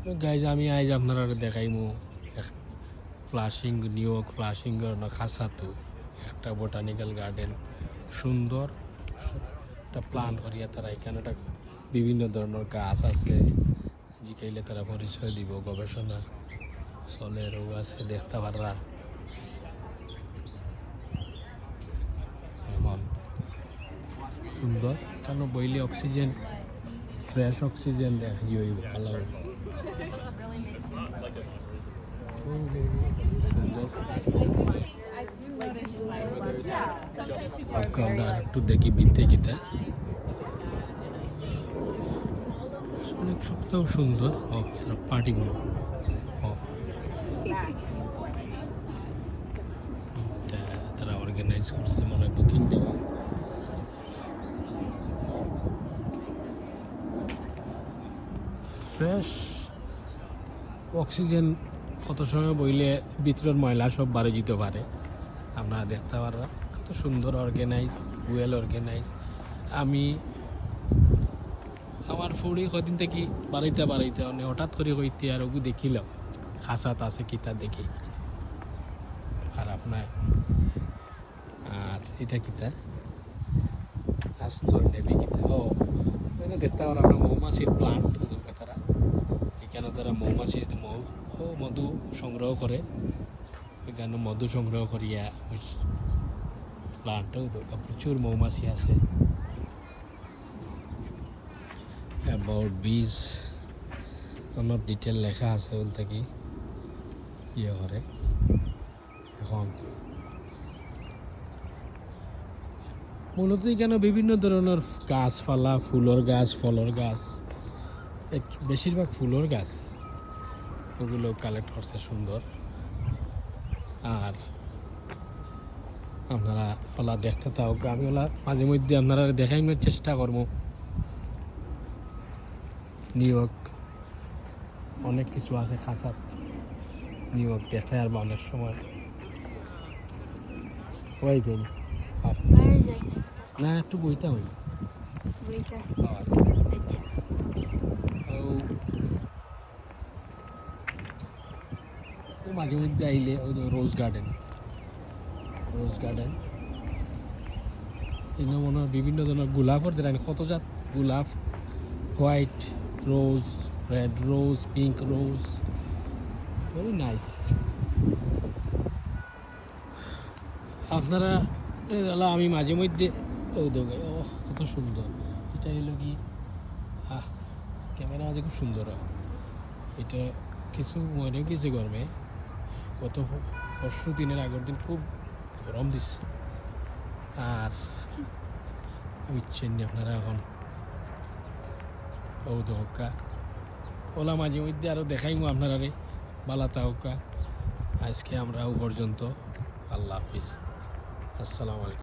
guys আমি আজ আপনারা দেখাইমু ফ্লাশিং নিউ ইয়র্ক ফ্লাশিং না খাসাতু একটা বোটানিক্যাল গার্ডেন সুন্দর একটা প্ল্যান করিয়া তারা এখানে একটা বিভিন্ন ধরনের গাছ আছে জিকাইলে তারা পরিচয় দিব গবেষণা চলে রোগ আছে দেখতে পাররা এমন সুন্দর কারণ বইলে অক্সিজেন ফ্রেশ অক্সিজেন দেখি ভালো আমরা একটু দেখি বিতে গীতা অনেক সপ্তাহ সুন্দর পার্টি তারা অর্গানাইজ করছে মনে হয় বুকিং দেওয়া ফ্রেশ অক্সিজেন কত সময় বইলে ভিতরের ময়লা সব বাড়ি যেতে পারে আপনারা দেখতে পাররা কত সুন্দর অর্গানাইজ ওয়েল অর্গানাইজ আমি আমার ফুড়ি কদিন থেকে বাড়াইতে অনেক হঠাৎ করে হইতে আর ওগু দেখিলাম খাসাত আছে কিতা দেখি আর আপনার আর এটা কিতা আস্তর নেবি কিতা ও দেখতে পারা আমরা মৌমাছির প্লান্ট তারা এখানে তারা মৌমাছির মধু সংগ্রহ করে এখানে মধু সংগ্রহ করিয়া প্লান্টও প্রচুর মৌমাছি আছে অ্যাবাউট বিজ আমার ডিটেল লেখা আছে ওন থেকে ইয়ে করে এখন মূলত এখানে বিভিন্ন ধরনের গাছপালা ফুলের গাছ ফলের গাছ বেশিরভাগ ফুলের গাছ ওগুলো কালেক্ট করছে সুন্দর আর আপনারা ওলা দেখতে থাক আমি ওলা মাঝে মধ্যে আপনারা দেখাইবার চেষ্টা করবো নিউ ইয়র্ক অনেক কিছু আছে খাসাত নিউ ইয়র্ক দেখতে আর অনেক সময় হয়ে যায় না একটু বইতে হই মাঝে মধ্যে আইলে ওই রোজ গার্ডেন এনে মনে হয় বিভিন্ন ধরনের গোলাপের দেন কত জাত গোলাপ white rose red rose pink রোজ ভেরি নাইস আপনারা আমি মাঝে মধ্যে ওই দেখে ও কত সুন্দর এটা হলো কি ক্যামেরা মাঝে খুব সুন্দর হয় এটা কিছু মনেও কিছু গরমে গত পরশু দিনের আগের দিন খুব গরম দিচ্ছে আর বুঝছেন আপনারা এখন ও দোকা ওলা মাঝে মধ্যে আরও দেখাইমু আপনারা রে বালাতা হোকা আজকে আমরা পর্যন্ত আল্লাহ হাফিজ আসসালামু আলাইকুম